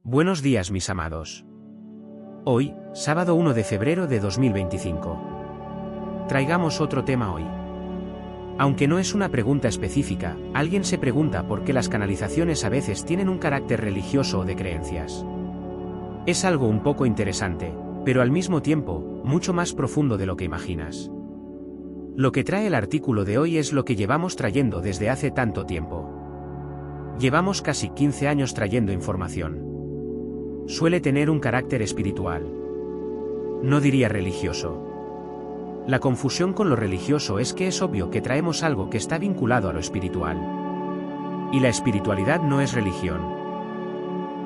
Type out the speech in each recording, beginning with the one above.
Buenos días mis amados. Hoy, sábado 1 de febrero de 2025. Traigamos otro tema hoy. Aunque no es una pregunta específica, alguien se pregunta por qué las canalizaciones a veces tienen un carácter religioso o de creencias. Es algo un poco interesante, pero al mismo tiempo, mucho más profundo de lo que imaginas. Lo que trae el artículo de hoy es lo que llevamos trayendo desde hace tanto tiempo. Llevamos casi 15 años trayendo información. Suele tener un carácter espiritual. No diría religioso. La confusión con lo religioso es que es obvio que traemos algo que está vinculado a lo espiritual. Y la espiritualidad no es religión.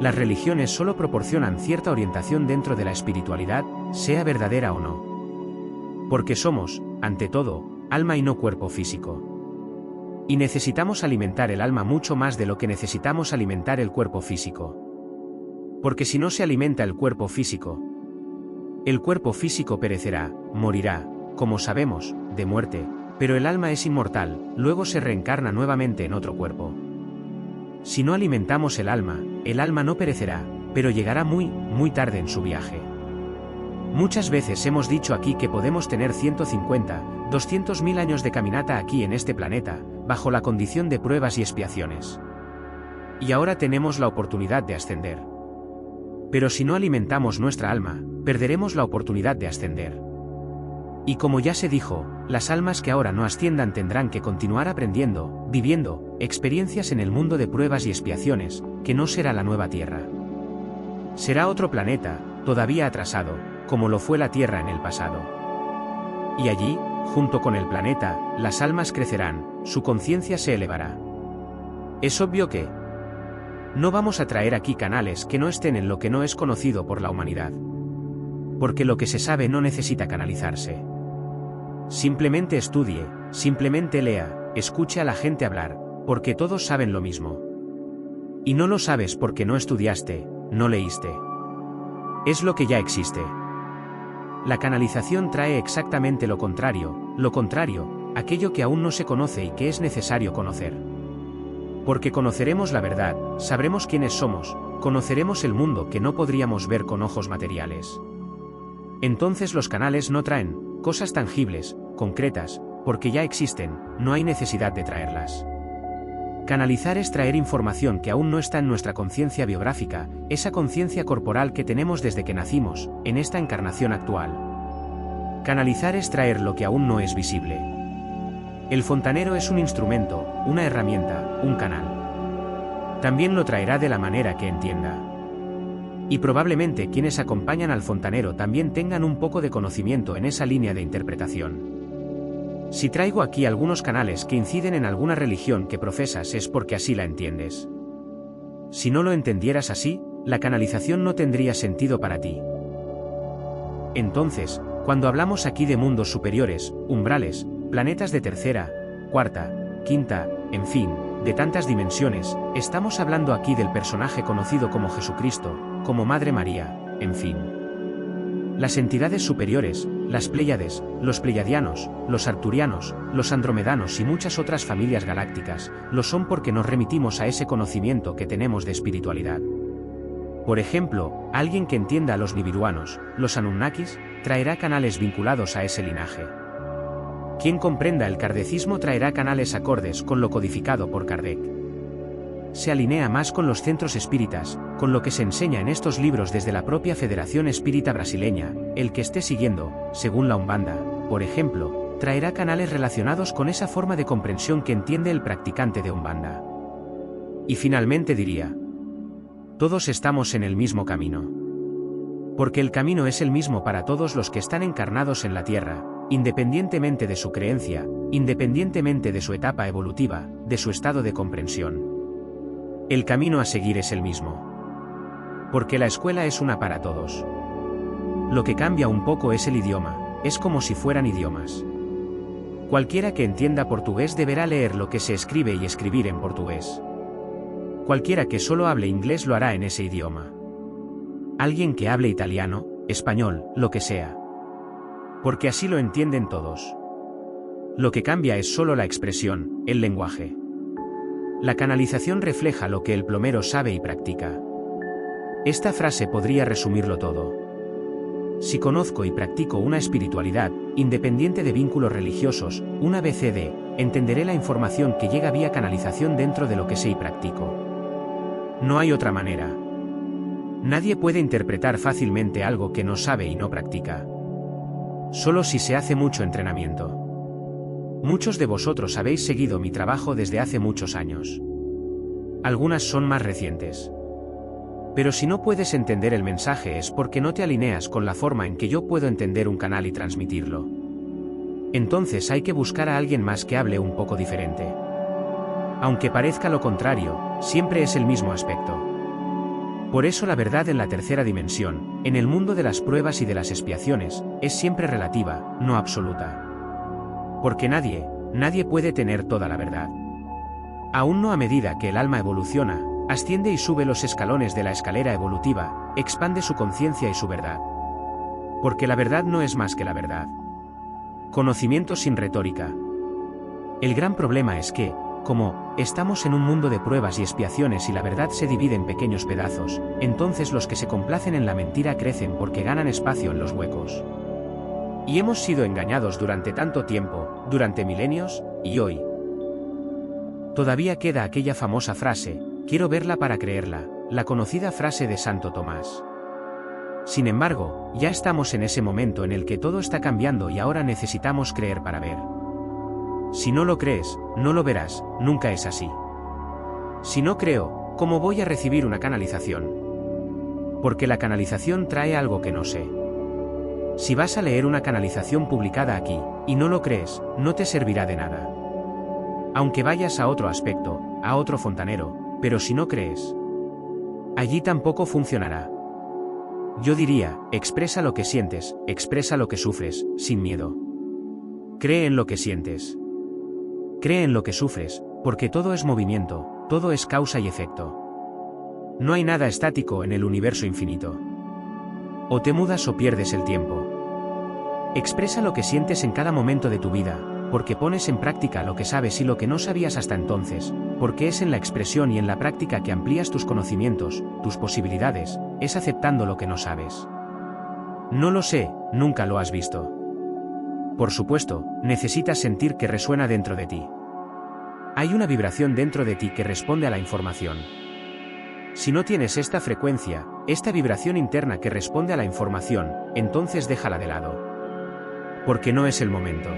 Las religiones solo proporcionan cierta orientación dentro de la espiritualidad, sea verdadera o no. Porque somos, ante todo, alma y no cuerpo físico. Y necesitamos alimentar el alma mucho más de lo que necesitamos alimentar el cuerpo físico. Porque si no se alimenta el cuerpo físico perecerá, morirá, como sabemos, de muerte, pero el alma es inmortal, luego se reencarna nuevamente en otro cuerpo. Si no alimentamos el alma no perecerá, pero llegará muy tarde en su viaje. Muchas veces hemos dicho aquí que podemos tener 150, 200.000 años de caminata aquí en este planeta, bajo la condición de pruebas y expiaciones. Y ahora tenemos la oportunidad de ascender. Pero si no alimentamos nuestra alma, perderemos la oportunidad de ascender. Y como ya se dijo, las almas que ahora no asciendan tendrán que continuar aprendiendo, viviendo, experiencias en el mundo de pruebas y expiaciones, que no será la nueva Tierra. Será otro planeta, todavía atrasado, como lo fue la Tierra en el pasado. Y allí, junto con el planeta, las almas crecerán, su conciencia se elevará. Es obvio que no vamos a traer aquí canales que no estén en lo que no es conocido por la humanidad. Porque lo que se sabe no necesita canalizarse. Simplemente estudie, simplemente lea, escuche a la gente hablar, porque todos saben lo mismo. Y no lo sabes porque no estudiaste, no leíste. Es lo que ya existe. La canalización trae exactamente lo contrario, aquello que aún no se conoce y que es necesario conocer. Porque conoceremos la verdad, sabremos quiénes somos, conoceremos el mundo que no podríamos ver con ojos materiales. Entonces los canales no traen cosas tangibles, concretas, porque ya existen, no hay necesidad de traerlas. Canalizar es traer información que aún no está en nuestra conciencia biográfica, esa conciencia corporal que tenemos desde que nacimos, en esta encarnación actual. Canalizar es traer lo que aún no es visible. El fontanero es un instrumento, una herramienta, un canal. También lo traerá de la manera que entienda. Y probablemente quienes acompañan al fontanero también tengan un poco de conocimiento en esa línea de interpretación. Si traigo aquí algunos canales que inciden en alguna religión que profesas es porque así la entiendes. Si no lo entendieras así, la canalización no tendría sentido para ti. Entonces, cuando hablamos aquí de mundos superiores, umbrales, planetas de tercera, cuarta, quinta, en fin, de tantas dimensiones, estamos hablando aquí del personaje conocido como Jesucristo, como Madre María, en fin. Las entidades superiores, las Pléyades, los Pleyadianos, los Arturianos, los Andromedanos y muchas otras familias galácticas, lo son porque nos remitimos a ese conocimiento que tenemos de espiritualidad. Por ejemplo, alguien que entienda a los Nibiruanos, los Anunnakis, traerá canales vinculados a ese linaje. Quien comprenda el kardecismo traerá canales acordes con lo codificado por Kardec. Se alinea más con los centros espíritas, con lo que se enseña en estos libros desde la propia Federación Espírita Brasileña, el que esté siguiendo, según la Umbanda, por ejemplo, traerá canales relacionados con esa forma de comprensión que entiende el practicante de Umbanda. Y finalmente diría: todos estamos en el mismo camino. Porque el camino es el mismo para todos los que están encarnados en la Tierra, independientemente de su creencia, independientemente de su etapa evolutiva, de su estado de comprensión. El camino a seguir es el mismo. Porque la escuela es una para todos. Lo que cambia un poco es el idioma, es como si fueran idiomas. Cualquiera que entienda portugués deberá leer lo que se escribe y escribir en portugués. Cualquiera que solo hable inglés lo hará en ese idioma. Alguien que hable italiano, español, lo que sea. Porque así lo entienden todos. Lo que cambia es solo la expresión, el lenguaje. La canalización refleja lo que el plomero sabe y practica. Esta frase podría resumirlo todo. Si conozco y practico una espiritualidad, independiente de vínculos religiosos, una BCD, entenderé la información que llega vía canalización dentro de lo que sé y practico. No hay otra manera. Nadie puede interpretar fácilmente algo que no sabe y no practica. Solo si se hace mucho entrenamiento. Muchos de vosotros habéis seguido mi trabajo desde hace muchos años. Algunas son más recientes. Pero si no puedes entender el mensaje es porque no te alineas con la forma en que yo puedo entender un canal y transmitirlo. Entonces hay que buscar a alguien más que hable un poco diferente. Aunque parezca lo contrario, siempre es el mismo aspecto. Por eso la verdad en la tercera dimensión, en el mundo de las pruebas y de las expiaciones, es siempre relativa, no absoluta. Porque nadie puede tener toda la verdad. Aún no a medida que el alma evoluciona, asciende y sube los escalones de la escalera evolutiva, expande su conciencia y su verdad. Porque la verdad no es más que la verdad. Conocimiento sin retórica. El gran problema es que, como estamos en un mundo de pruebas y expiaciones y la verdad se divide en pequeños pedazos, entonces los que se complacen en la mentira crecen porque ganan espacio en los huecos. Y hemos sido engañados durante tanto tiempo, durante milenios, y hoy. Todavía queda aquella famosa frase, quiero verla para creerla, la conocida frase de Santo Tomás. Sin embargo, ya estamos en ese momento en el que todo está cambiando y ahora necesitamos creer para ver. Si no lo crees, no lo verás, nunca es así. Si no creo, ¿cómo voy a recibir una canalización? Porque la canalización trae algo que no sé. Si vas a leer una canalización publicada aquí, y no lo crees, no te servirá de nada. Aunque vayas a otro aspecto, a otro fontanero, pero si no crees, allí tampoco funcionará. Yo diría, expresa lo que sientes, expresa lo que sufres, sin miedo. Cree en lo que sientes. Cree en lo que sufres, porque todo es movimiento, todo es causa y efecto. No hay nada estático en el universo infinito. O te mudas o pierdes el tiempo. Expresa lo que sientes en cada momento de tu vida, porque pones en práctica lo que sabes y lo que no sabías hasta entonces, porque es en la expresión y en la práctica que amplías tus conocimientos, tus posibilidades, es aceptando lo que no sabes. No lo sé, nunca lo has visto. Por supuesto, necesitas sentir que resuena dentro de ti. Hay una vibración dentro de ti que responde a la información. Si no tienes esta frecuencia, esta vibración interna que responde a la información, entonces déjala de lado. Porque no es el momento.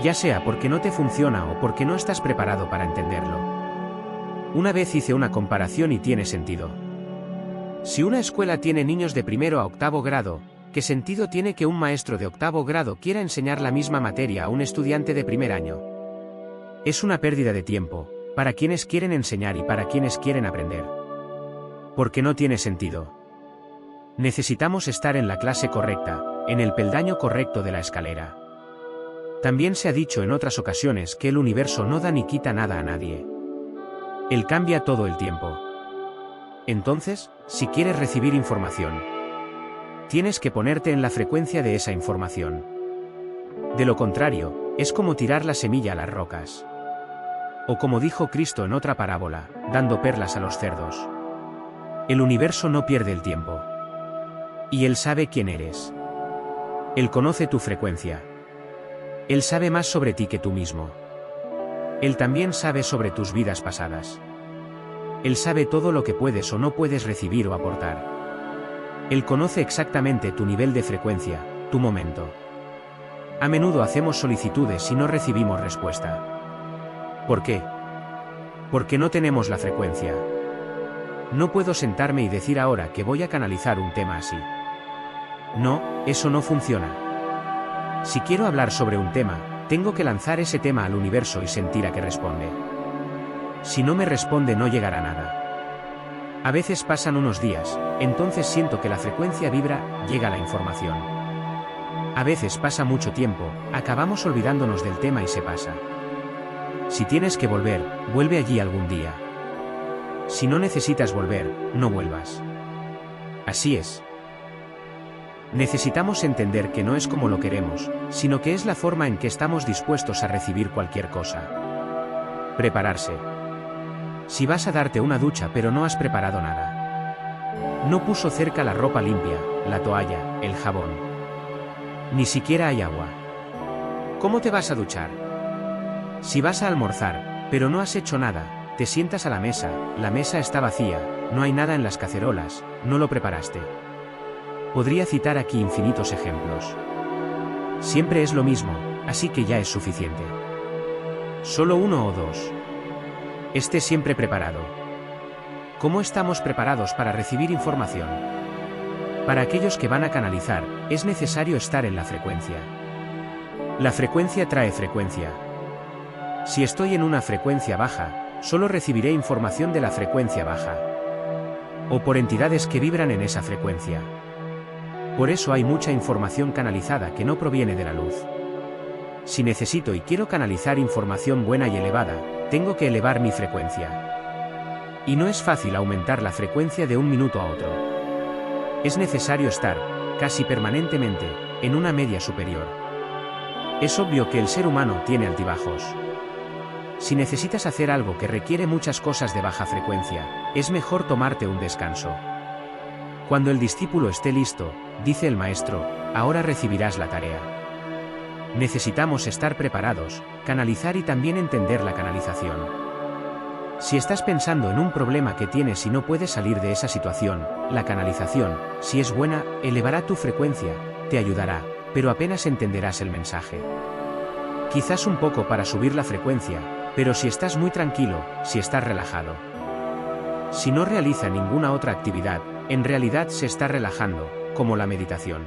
Ya sea porque no te funciona o porque no estás preparado para entenderlo. Una vez hice una comparación y tiene sentido. Si una escuela tiene niños de primero a octavo grado, ¿qué sentido tiene que un maestro de octavo grado quiera enseñar la misma materia a un estudiante de primer año? Es una pérdida de tiempo, para quienes quieren enseñar y para quienes quieren aprender. Porque no tiene sentido. Necesitamos estar en la clase correcta, en el peldaño correcto de la escalera. También se ha dicho en otras ocasiones que el universo no da ni quita nada a nadie. Él cambia todo el tiempo. Entonces, si quieres recibir información, tienes que ponerte en la frecuencia de esa información. De lo contrario, es como tirar la semilla a las rocas. O como dijo Cristo en otra parábola, dando perlas a los cerdos. El universo no pierde el tiempo. Y Él sabe quién eres. Él conoce tu frecuencia. Él sabe más sobre ti que tú mismo. Él también sabe sobre tus vidas pasadas. Él sabe todo lo que puedes o no puedes recibir o aportar. Él conoce exactamente tu nivel de frecuencia, tu momento. A menudo hacemos solicitudes y no recibimos respuesta. ¿Por qué? Porque no tenemos la frecuencia. No puedo sentarme y decir ahora que voy a canalizar un tema así. No, eso no funciona. Si quiero hablar sobre un tema, tengo que lanzar ese tema al universo y sentir a qué responde. Si no me responde no llegará nada. A veces pasan unos días, entonces siento que la frecuencia vibra, llega la información. A veces pasa mucho tiempo, acabamos olvidándonos del tema y se pasa. Si tienes que volver, vuelve allí algún día. Si no necesitas volver, no vuelvas. Así es. Necesitamos entender que no es como lo queremos, sino que es la forma en que estamos dispuestos a recibir cualquier cosa. Prepararse. Si vas a darte una ducha pero no has preparado nada. No puso cerca la ropa limpia, la toalla, el jabón. Ni siquiera hay agua. ¿Cómo te vas a duchar? Si vas a almorzar, pero no has hecho nada, te sientas a la mesa está vacía, no hay nada en las cacerolas, no lo preparaste. Podría citar aquí infinitos ejemplos. Siempre es lo mismo, así que ya es suficiente. Solo uno o dos. Esté siempre preparado. ¿Cómo estamos preparados para recibir información? Para aquellos que van a canalizar, es necesario estar en la frecuencia. La frecuencia trae frecuencia. Si estoy en una frecuencia baja, solo recibiré información de la frecuencia baja. O por entidades que vibran en esa frecuencia. Por eso hay mucha información canalizada que no proviene de la luz. Si necesito y quiero canalizar información buena y elevada, tengo que elevar mi frecuencia. Y no es fácil aumentar la frecuencia de un minuto a otro. Es necesario estar, casi permanentemente, en una media superior. Es obvio que el ser humano tiene altibajos. Si necesitas hacer algo que requiere muchas cosas de baja frecuencia, es mejor tomarte un descanso. Cuando el discípulo esté listo, dice el maestro, ahora recibirás la tarea. Necesitamos estar preparados, canalizar y también entender la canalización. Si estás pensando en un problema que tienes y no puedes salir de esa situación, la canalización, si es buena, elevará tu frecuencia, te ayudará, pero apenas entenderás el mensaje. Quizás un poco para subir la frecuencia, pero si estás muy tranquilo, si estás relajado. Si no realiza ninguna otra actividad, en realidad se está relajando, como la meditación.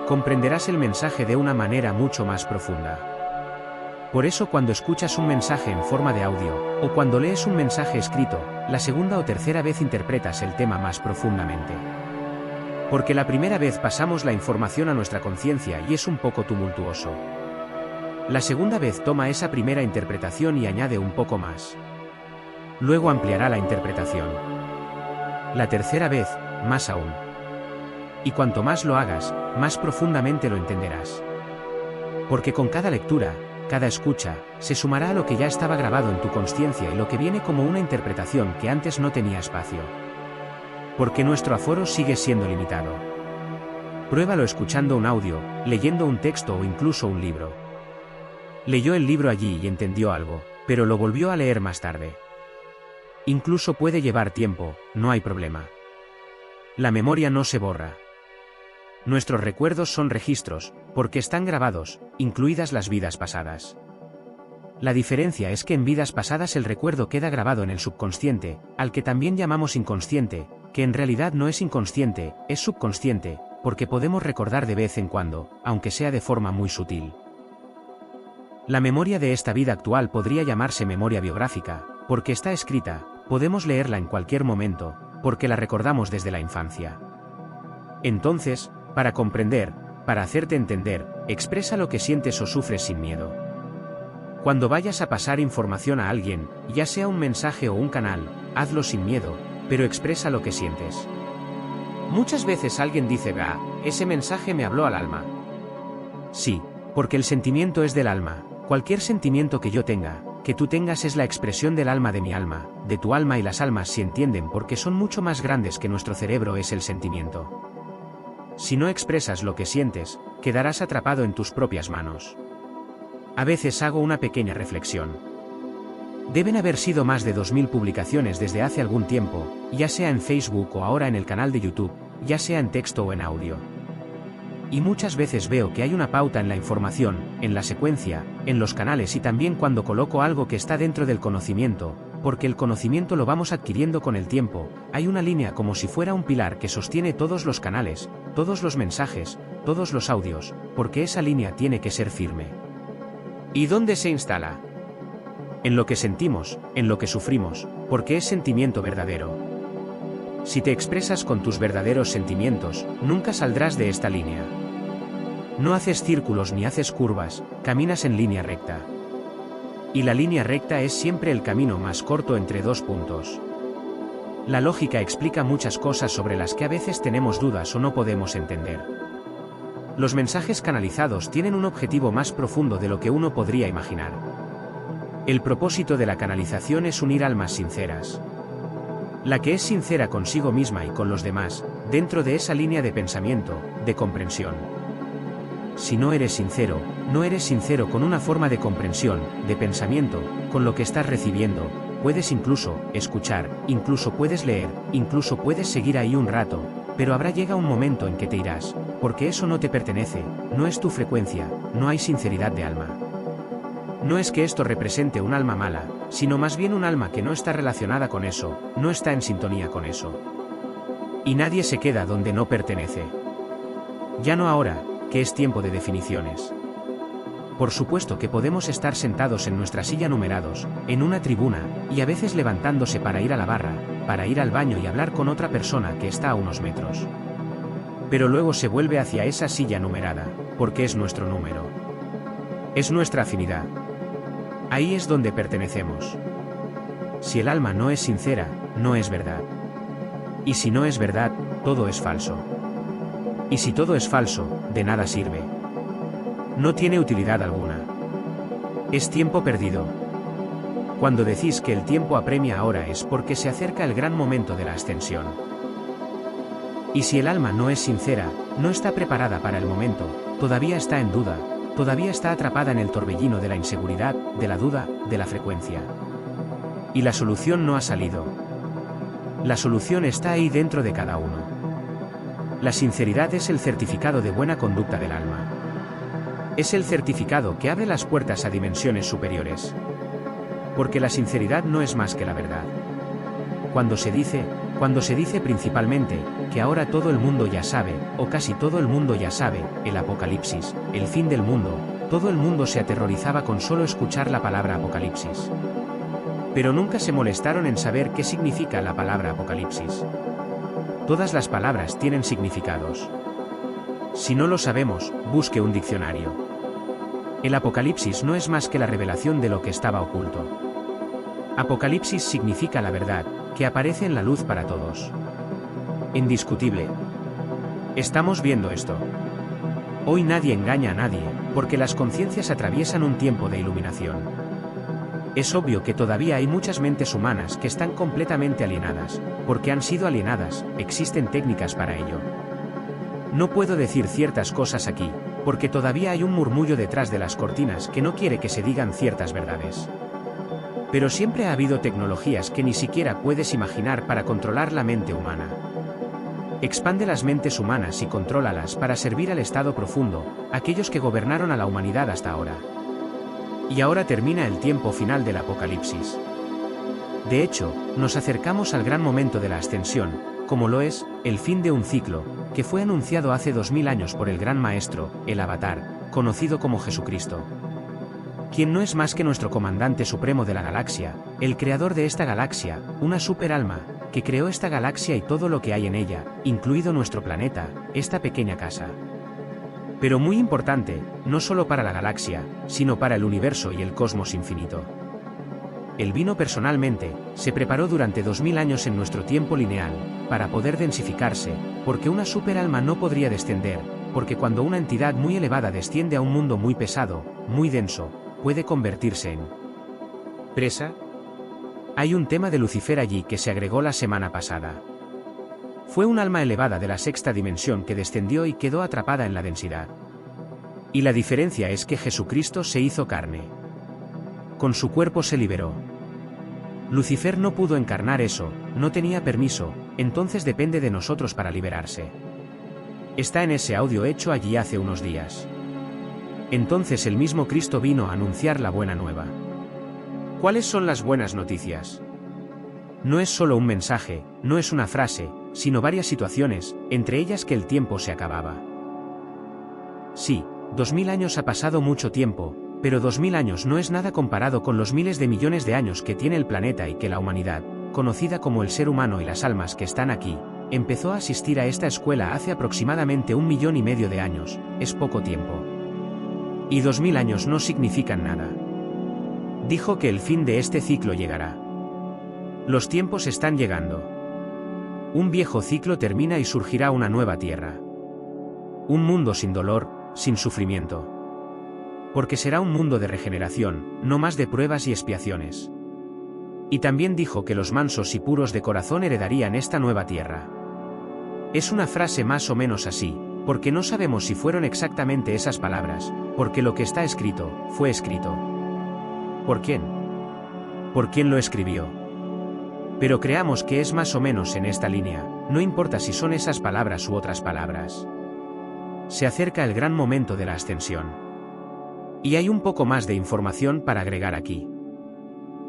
Comprenderás el mensaje de una manera mucho más profunda. Por eso cuando escuchas un mensaje en forma de audio, o cuando lees un mensaje escrito, la segunda o tercera vez interpretas el tema más profundamente. Porque la primera vez pasamos la información a nuestra conciencia y es un poco tumultuoso. La segunda vez toma esa primera interpretación y añade un poco más. Luego ampliará la interpretación. La tercera vez, más aún. Y cuanto más lo hagas, más profundamente lo entenderás. Porque con cada lectura, cada escucha, se sumará a lo que ya estaba grabado en tu consciencia y lo que viene como una interpretación que antes no tenía espacio. Porque nuestro aforo sigue siendo limitado. Pruébalo escuchando un audio, leyendo un texto o incluso un libro. Leyó el libro allí y entendió algo, pero lo volvió a leer más tarde. Incluso puede llevar tiempo, no hay problema. La memoria no se borra. Nuestros recuerdos son registros, porque están grabados, incluidas las vidas pasadas. La diferencia es que en vidas pasadas el recuerdo queda grabado en el subconsciente, al que también llamamos inconsciente, que en realidad no es inconsciente, es subconsciente, porque podemos recordar de vez en cuando, aunque sea de forma muy sutil. La memoria de esta vida actual podría llamarse memoria biográfica, porque está escrita, podemos leerla en cualquier momento, porque la recordamos desde la infancia. Entonces, para comprender, para hacerte entender, expresa lo que sientes o sufres sin miedo. Cuando vayas a pasar información a alguien, ya sea un mensaje o un canal, hazlo sin miedo, pero expresa lo que sientes. Muchas veces alguien dice, ese mensaje me habló al alma. Sí, porque el sentimiento es del alma, cualquier sentimiento que yo tenga, que tú tengas es la expresión del alma de mi alma, de tu alma y las almas se entienden porque son mucho más grandes que nuestro cerebro es el sentimiento. Si no expresas lo que sientes, quedarás atrapado en tus propias manos. A veces hago una pequeña reflexión. Deben haber sido más de 2000 publicaciones desde hace algún tiempo, ya sea en Facebook o ahora en el canal de YouTube, ya sea en texto o en audio. Y muchas veces veo que hay una pauta en la información, en la secuencia, en los canales y también cuando coloco algo que está dentro del conocimiento, porque el conocimiento lo vamos adquiriendo con el tiempo, hay una línea como si fuera un pilar que sostiene todos los canales, todos los mensajes, todos los audios, porque esa línea tiene que ser firme. ¿Y dónde se instala? En lo que sentimos, en lo que sufrimos, porque es sentimiento verdadero. Si te expresas con tus verdaderos sentimientos, nunca saldrás de esta línea. No haces círculos ni haces curvas, caminas en línea recta. Y la línea recta es siempre el camino más corto entre dos puntos. La lógica explica muchas cosas sobre las que a veces tenemos dudas o no podemos entender. Los mensajes canalizados tienen un objetivo más profundo de lo que uno podría imaginar. El propósito de la canalización es unir almas sinceras. La que es sincera consigo misma y con los demás, dentro de esa línea de pensamiento, de comprensión. Si no eres sincero, no eres sincero con una forma de comprensión, de pensamiento, con lo que estás recibiendo, puedes incluso escuchar, incluso puedes leer, incluso puedes seguir ahí un rato, pero llega un momento en que te irás, porque eso no te pertenece, no es tu frecuencia, no hay sinceridad de alma. No es que esto represente un alma mala, sino más bien un alma que no está relacionada con eso, no está en sintonía con eso. Y nadie se queda donde no pertenece. Ya no ahora, que es tiempo de definiciones. Por supuesto que podemos estar sentados en nuestra silla numerados, en una tribuna, y a veces levantándose para ir a la barra, para ir al baño y hablar con otra persona que está a unos metros. Pero luego se vuelve hacia esa silla numerada, porque es nuestro número. Es nuestra afinidad. Ahí es donde pertenecemos. Si el alma no es sincera, no es verdad. Y si no es verdad, todo es falso. Y si todo es falso, de nada sirve. No tiene utilidad alguna. Es tiempo perdido. Cuando decís que el tiempo apremia ahora es porque se acerca el gran momento de la ascensión. Y si el alma no es sincera, no está preparada para el momento, todavía está en duda, todavía está atrapada en el torbellino de la inseguridad, de la duda, de la frecuencia. Y la solución no ha salido. La solución está ahí dentro de cada uno. La sinceridad es el certificado de buena conducta del alma. Es el certificado que abre las puertas a dimensiones superiores. Porque la sinceridad no es más que la verdad. Cuando se dice principalmente, que ahora todo el mundo ya sabe, o casi todo el mundo ya sabe, el apocalipsis, el fin del mundo, todo el mundo se aterrorizaba con solo escuchar la palabra apocalipsis. Pero nunca se molestaron en saber qué significa la palabra apocalipsis. Todas las palabras tienen significados. Si no lo sabemos, busque un diccionario. El apocalipsis no es más que la revelación de lo que estaba oculto. Apocalipsis significa la verdad, que aparece en la luz para todos. Indiscutible. Estamos viendo esto. Hoy nadie engaña a nadie, porque las conciencias atraviesan un tiempo de iluminación. Es obvio que todavía hay muchas mentes humanas que están completamente alienadas, porque han sido alienadas, existen técnicas para ello. No puedo decir ciertas cosas aquí, porque todavía hay un murmullo detrás de las cortinas que no quiere que se digan ciertas verdades. Pero siempre ha habido tecnologías que ni siquiera puedes imaginar para controlar la mente humana. Expande las mentes humanas y contrólalas para servir al estado profundo, aquellos que gobernaron a la humanidad hasta ahora. Y ahora termina el tiempo final del apocalipsis. De hecho, nos acercamos al gran momento de la ascensión, como lo es, el fin de un ciclo, que fue anunciado hace 2000 años por el gran maestro, el Avatar, conocido como Jesucristo. Quien no es más que nuestro comandante supremo de la galaxia, el creador de esta galaxia, una superalma, que creó esta galaxia y todo lo que hay en ella, incluido nuestro planeta, esta pequeña casa. Pero muy importante, no solo para la galaxia, sino para el universo y el cosmos infinito. Él vino personalmente, se preparó durante 2000 años en nuestro tiempo lineal, para poder densificarse, porque una superalma no podría descender, porque cuando una entidad muy elevada desciende a un mundo muy pesado, muy denso, puede convertirse en presa. Hay un tema de Lucifer allí que se agregó la semana pasada. Fue un alma elevada de la sexta dimensión que descendió y quedó atrapada en la densidad. Y la diferencia es que Jesucristo se hizo carne. Con su cuerpo se liberó. Lucifer no pudo encarnar eso, no tenía permiso, entonces depende de nosotros para liberarse. Está en ese audio hecho allí hace unos días. Entonces el mismo Cristo vino a anunciar la buena nueva. ¿Cuáles son las buenas noticias? No es solo un mensaje, no es una frase, sino varias situaciones, entre ellas que el tiempo se acababa. Sí, 2000 años ha pasado mucho tiempo, pero 2000 años no es nada comparado con los miles de millones de años que tiene el planeta y que la humanidad, conocida como el ser humano y las almas que están aquí, empezó a asistir a esta escuela hace aproximadamente 1,5 millones de años, es poco tiempo. Y 2000 años no significan nada. Dijo que el fin de este ciclo llegará. Los tiempos están llegando. Un viejo ciclo termina y surgirá una nueva tierra. Un mundo sin dolor, sin sufrimiento. Porque será un mundo de regeneración, no más de pruebas y expiaciones. Y también dijo que los mansos y puros de corazón heredarían esta nueva tierra. Es una frase más o menos así, porque no sabemos si fueron exactamente esas palabras, porque lo que está escrito, fue escrito. ¿Por quién? ¿Por quién lo escribió? Pero creamos que es más o menos en esta línea, no importa si son esas palabras u otras palabras. Se acerca el gran momento de la ascensión. Y hay un poco más de información para agregar aquí.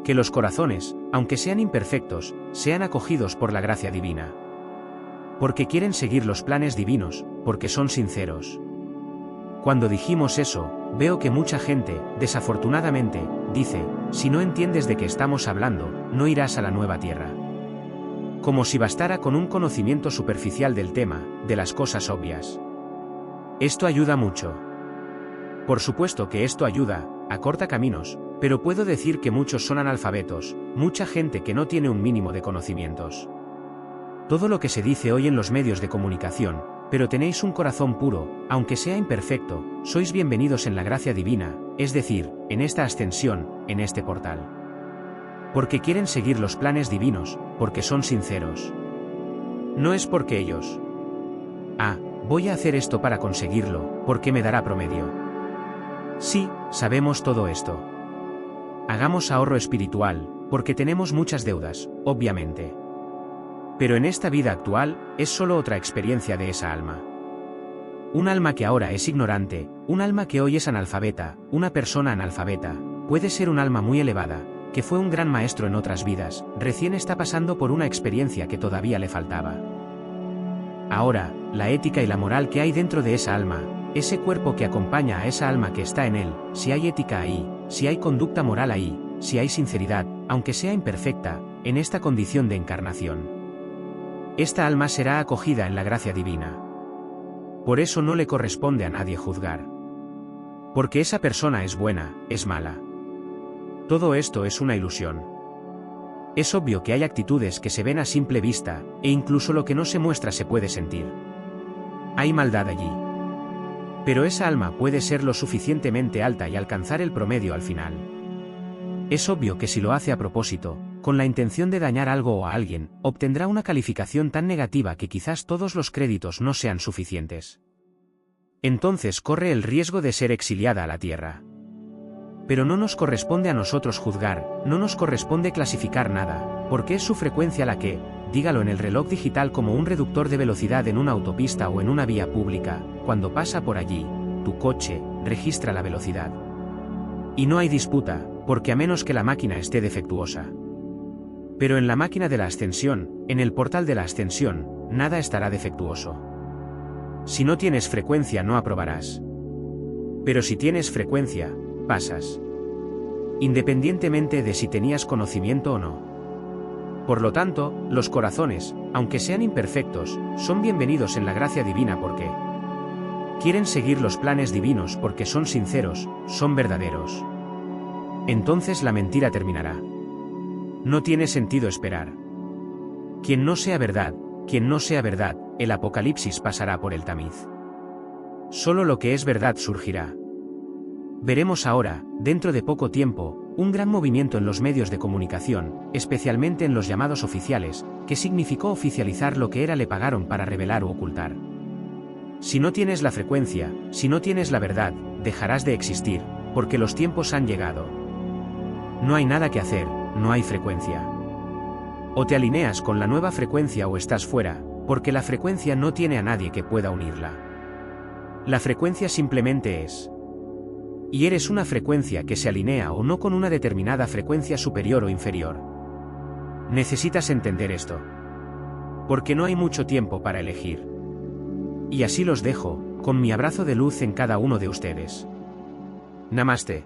Que los corazones, aunque sean imperfectos, sean acogidos por la gracia divina. Porque quieren seguir los planes divinos, porque son sinceros. Cuando dijimos eso, veo que mucha gente, desafortunadamente, dice, si no entiendes de qué estamos hablando, no irás a la nueva tierra. Como si bastara con un conocimiento superficial del tema, de las cosas obvias. Esto ayuda mucho. Por supuesto que esto ayuda, acorta caminos, pero puedo decir que muchos son analfabetos, mucha gente que no tiene un mínimo de conocimientos. Todo lo que se dice hoy en los medios de comunicación, pero tenéis un corazón puro, aunque sea imperfecto, sois bienvenidos en la gracia divina, es decir, en esta ascensión, en este portal. Porque quieren seguir los planes divinos, porque son sinceros. No es porque ellos. Voy a hacer esto para conseguirlo, porque me dará promedio. Sí, sabemos todo esto. Hagamos ahorro espiritual, porque tenemos muchas deudas, obviamente. Pero en esta vida actual, es solo otra experiencia de esa alma. Un alma que ahora es ignorante, un alma que hoy es analfabeta, una persona analfabeta, puede ser un alma muy elevada, que fue un gran maestro en otras vidas, recién está pasando por una experiencia que todavía le faltaba. Ahora, la ética y la moral que hay dentro de esa alma, ese cuerpo que acompaña a esa alma que está en él, si hay ética ahí, si hay conducta moral ahí, si hay sinceridad, aunque sea imperfecta, en esta condición de encarnación. Esta alma será acogida en la gracia divina. Por eso no le corresponde a nadie juzgar. Porque esa persona es buena, es mala. Todo esto es una ilusión. Es obvio que hay actitudes que se ven a simple vista, e incluso lo que no se muestra se puede sentir. Hay maldad allí. Pero esa alma puede ser lo suficientemente alta y alcanzar el promedio al final. Es obvio que si lo hace a propósito, con la intención de dañar algo o a alguien, obtendrá una calificación tan negativa que quizás todos los créditos no sean suficientes. Entonces corre el riesgo de ser exiliada a la tierra. Pero no nos corresponde a nosotros juzgar, no nos corresponde clasificar nada, porque es su frecuencia la que, dígalo en el reloj digital como un reductor de velocidad en una autopista o en una vía pública, cuando pasa por allí, tu coche, registra la velocidad. Y no hay disputa, porque a menos que la máquina esté defectuosa. Pero en la máquina de la ascensión, en el portal de la ascensión, nada estará defectuoso. Si no tienes frecuencia no aprobarás. Pero si tienes frecuencia, pasas. Independientemente de si tenías conocimiento o no. Por lo tanto, los corazones, aunque sean imperfectos, son bienvenidos en la gracia divina porque quieren seguir los planes divinos porque son sinceros, son verdaderos. Entonces la mentira terminará. No tiene sentido esperar. Quien no sea verdad, el apocalipsis pasará por el tamiz. Solo lo que es verdad surgirá. Veremos ahora, dentro de poco tiempo, un gran movimiento en los medios de comunicación, especialmente en los llamados oficiales, que significó oficializar lo que era le pagaron para revelar o ocultar. Si no tienes la frecuencia, si no tienes la verdad, dejarás de existir, porque los tiempos han llegado. No hay nada que hacer, no hay frecuencia. O te alineas con la nueva frecuencia o estás fuera, porque la frecuencia no tiene a nadie que pueda unirla. La frecuencia simplemente es. Y eres una frecuencia que se alinea o no con una determinada frecuencia superior o inferior. Necesitas entender esto. Porque no hay mucho tiempo para elegir. Y así los dejo, con mi abrazo de luz en cada uno de ustedes. Namaste.